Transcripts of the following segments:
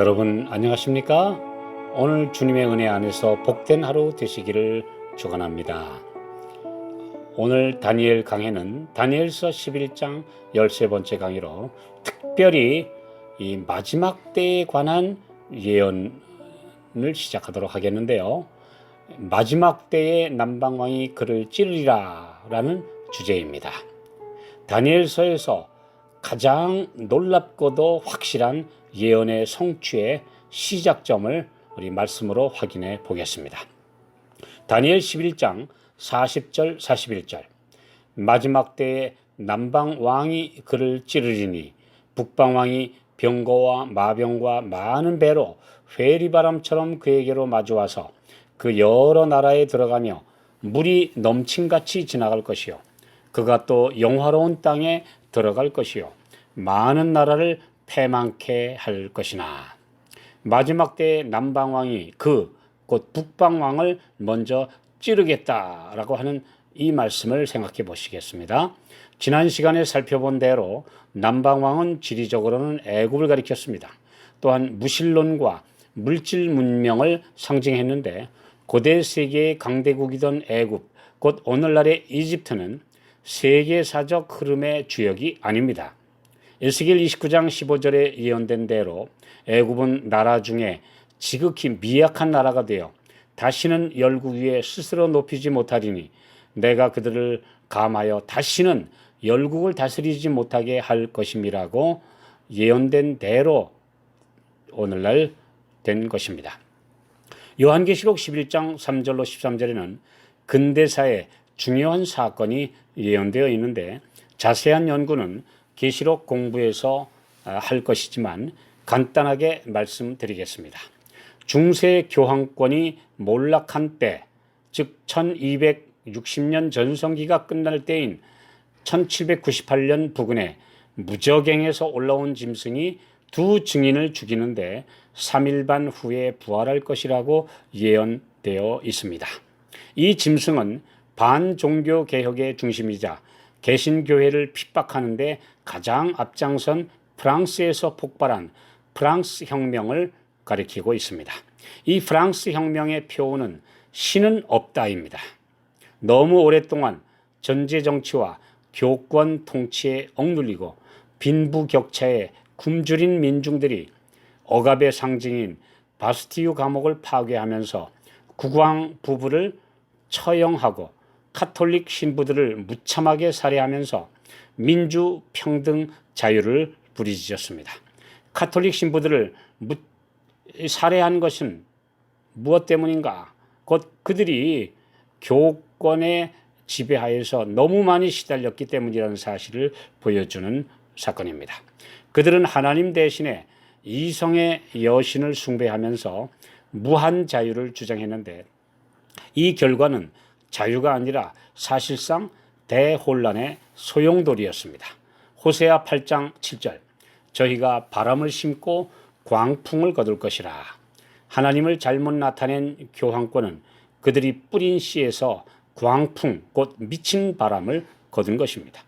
여러분 안녕하십니까? 오늘 주님의 은혜 안에서 복된 하루 되시기를 축원합니다. 오늘 다니엘 강해는 다니엘서 11장 13번째 강의로 특별히 이 마지막 때에 관한 예언을 시작하도록 하겠는데요. 마지막 때에 남방왕이 그를 찌르리라 라는 주제입니다. 다니엘서에서 가장 놀랍고도 확실한 예언의 성취의 시작점을 우리 말씀으로 확인해 보겠습니다. 다니엘 11장 40절 41절 마지막 때에 남방왕이 그를 찌르리니 북방왕이 병거와 마병과 많은 배로 회리바람처럼 그에게로 마주와서 그 여러 나라에 들어가며 물이 넘침같이 지나갈 것이요 그가 또 영화로운 땅에 들어갈 것이요 많은 나라를 패망케 할 것이나 마지막 때에 남방왕이 곧 북방왕을 먼저 찌르겠다라고 하는 이 말씀을 생각해 보시겠습니다. 지난 시간에 살펴본 대로 남방왕은 지리적으로는 애굽을 가리켰습니다. 또한 무신론과 물질 문명을 상징했는데 고대 세계의 강대국이던 애굽, 곧 오늘날의 이집트는 세계사적 흐름의 주역이 아닙니다. 에스겔 29장 15절에 예언된 대로 애굽은 나라 중에 지극히 미약한 나라가 되어 다시는 열국 위에 스스로 높이지 못하리니 내가 그들을 감하여 다시는 열국을 다스리지 못하게 할 것임이라고 예언된 대로 오늘날 된 것입니다. 요한계시록 11장 3절로 13절에는 근대사의 중요한 사건이 예언되어 있는데 자세한 연구는 계시록 공부에서 할 것이지만 간단하게 말씀드리겠습니다. 중세 교황권이 몰락한 때, 즉 1260년 전성기가 끝날 때인 1798년 부근에 무적행에서 올라온 짐승이 두 증인을 죽이는데 3일 반 후에 부활할 것이라고 예언되어 있습니다. 이 짐승은 반종교 개혁의 중심이자 개신교회를 핍박하는데 가장 앞장선 프랑스에서 폭발한 프랑스 혁명을 가리키고 있습니다. 이 프랑스 혁명의 표어는 신은 없다입니다. 너무 오랫동안 전제 정치와 교권 통치에 억눌리고 빈부격차에 굶주린 민중들이 억압의 상징인 바스티유 감옥을 파괴하면서 국왕 부부를 처형하고 카톨릭 신부들을 무참하게 살해하면서 민주, 평등, 자유를 부르짖었습니다. 카톨릭 신부들을 살해한 것은 무엇 때문인가? 곧 그들이 교권의 지배하에서 너무 많이 시달렸기 때문이라는 사실을 보여주는 사건입니다. 그들은 하나님 대신에 이성의 여신을 숭배하면서 무한 자유를 주장했는데 이 결과는 자유가 아니라 사실상 대혼란의 소용돌이였습니다. 호세아 8장 7절 저희가 바람을 심고 광풍을 거둘 것이라. 하나님을 잘못 나타낸 교황권은 그들이 뿌린 씨에서 광풍, 곧 미친 바람을 거둔 것입니다.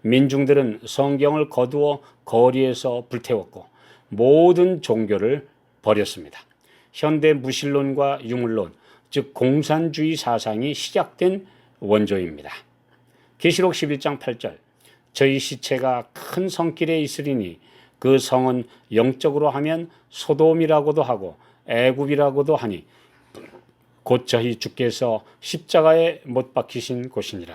민중들은 성경을 거두어 거리에서 불태웠고 모든 종교를 버렸습니다. 현대 무신론과 유물론, 즉 공산주의 사상이 시작된 원조입니다. 계시록 11장 8절 저희 시체가 큰 성길에 있으리니 그 성은 영적으로 하면 소돔이라고도 하고 애굽이라고도 하니 곧 저희 주께서 십자가에 못 박히신 곳이니라.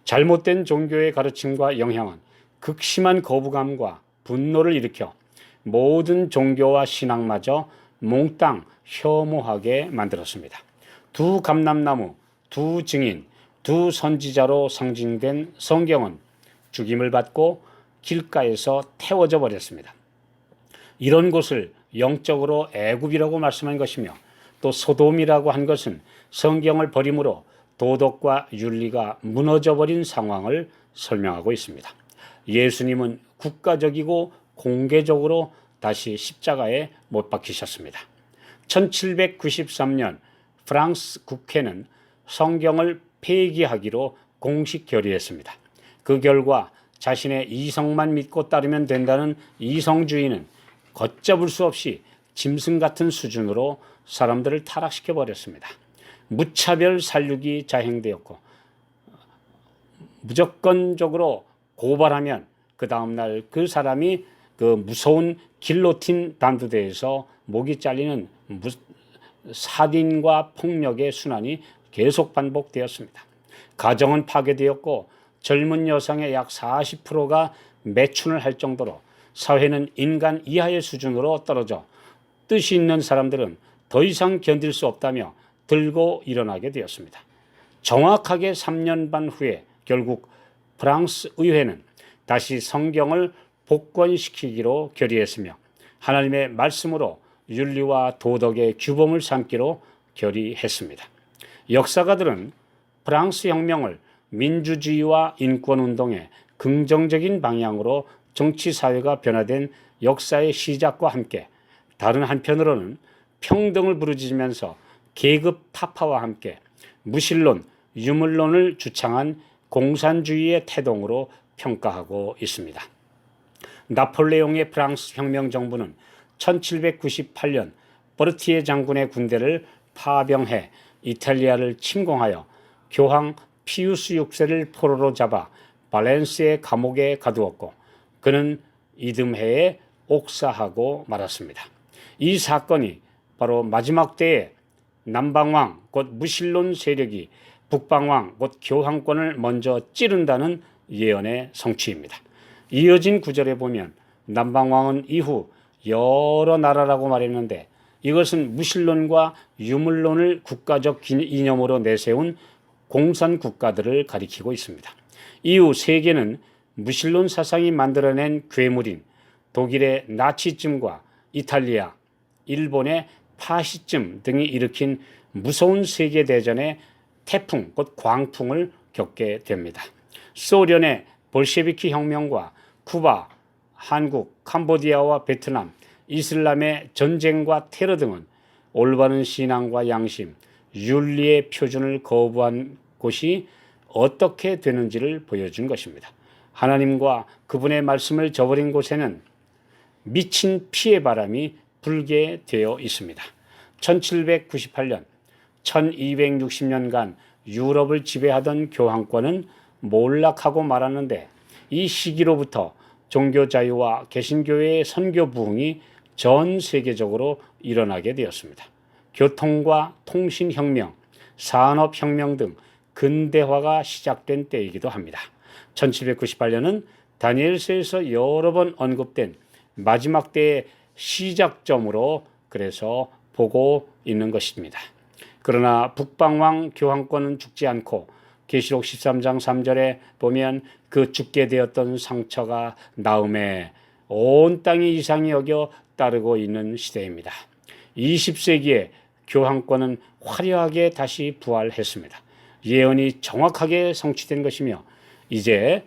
잘못된 종교의 가르침과 영향은 극심한 거부감과 분노를 일으켜 모든 종교와 신앙마저 몽땅 혐오하게 만들었습니다. 두 감람나무, 두 증인, 두 선지자로 상징된 성경은 죽임을 받고 길가에서 태워져 버렸습니다. 이런 곳을 영적으로 애굽이라고 말씀한 것이며 또 소돔이라고 한 것은 성경을 버림으로 도덕과 윤리가 무너져 버린 상황을 설명하고 있습니다. 예수님은 국가적이고 공개적으로 다시 십자가에 못 박히셨습니다. 1793년 프랑스 국회는 성경을 폐기하기로 공식 결의했습니다. 그 결과 자신의 이성만 믿고 따르면 된다는 이성주의는 걷잡을 수 없이 짐승 같은 수준으로 사람들을 타락시켜 버렸습니다. 무차별 살육이 자행되었고 무조건적으로 고발하면 그 다음날 그 사람이 그 무서운 길로틴 단두대에서 목이 잘리는 살인과 폭력의 순환이 계속 반복되었습니다. 가정은 파괴되었고 젊은 여성의 약 40%가 매춘을 할 정도로 사회는 인간 이하의 수준으로 떨어져 뜻이 있는 사람들은 더 이상 견딜 수 없다며 들고 일어나게 되었습니다. 정확하게 3년 반 후에 결국 프랑스 의회는 다시 성경을 복권시키기로 결의했으며 하나님의 말씀으로 윤리와 도덕의 규범을 삼기로 결의했습니다. 역사가들은 프랑스 혁명을 민주주의와 인권운동의 긍정적인 방향으로 정치사회가 변화된 역사의 시작과 함께 다른 한편으로는 평등을 부르짖으면서 계급 타파와 함께 무신론, 유물론을 주창한 공산주의의 태동으로 평가하고 있습니다. 나폴레옹의 프랑스 혁명 정부는 1798년 버르티에 장군의 군대를 파병해 이탈리아를 침공하여 교황 피우스 6세를 포로로 잡아 발렌시의 감옥에 가두었고 그는 이듬해에 옥사하고 말았습니다. 이 사건이 바로 마지막 때에 남방왕 곧 무신론 세력이 북방왕 곧 교황권을 먼저 찌른다는 예언의 성취입니다. 이어진 구절에 보면 남방왕은 이후 여러 나라라고 말했는데 이것은 무신론과 유물론을 국가적 이념으로 내세운 공산 국가들을 가리키고 있습니다. 이후 세계는 무신론 사상이 만들어낸 괴물인 독일의 나치즘과 이탈리아, 일본의 파시즘 등이 일으킨 무서운 세계대전의 태풍, 곧 광풍을 겪게 됩니다. 소련의 볼셰비키 혁명과 쿠바, 한국, 캄보디아와 베트남, 이슬람의 전쟁과 테러 등은 올바른 신앙과 양심, 윤리의 표준을 거부한 곳이 어떻게 되는지를 보여준 것입니다. 하나님과 그분의 말씀을 저버린 곳에는 미친 피의 바람이 불게 되어 있습니다. 1798년, 1260년간 유럽을 지배하던 교황권은 몰락하고 말았는데 이 시기로부터 종교 자유와 개신교회의 선교 부흥이 전 세계적으로 일어나게 되었습니다. 교통과 통신혁명, 산업혁명 등 근대화가 시작된 때이기도 합니다. 1798년은 다니엘서에서 여러 번 언급된 마지막 때의 시작점으로 그래서 보고 있는 것입니다. 그러나 북방왕 교황권은 죽지 않고 계시록 13장 3절에 보면 그 죽게 되었던 상처가 나음에 온 땅이 이상히 여겨 따르고 있는 시대입니다. 20세기에 교황권은 화려하게 다시 부활했습니다. 예언이 정확하게 성취된 것이며 이제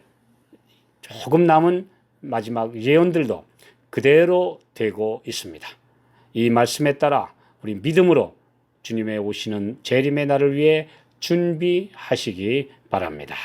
조금 남은 마지막 예언들도 그대로 되고 있습니다. 이 말씀에 따라 우리 믿음으로 주님의 오시는 재림의 날을 위해 준비하시기 바랍니다.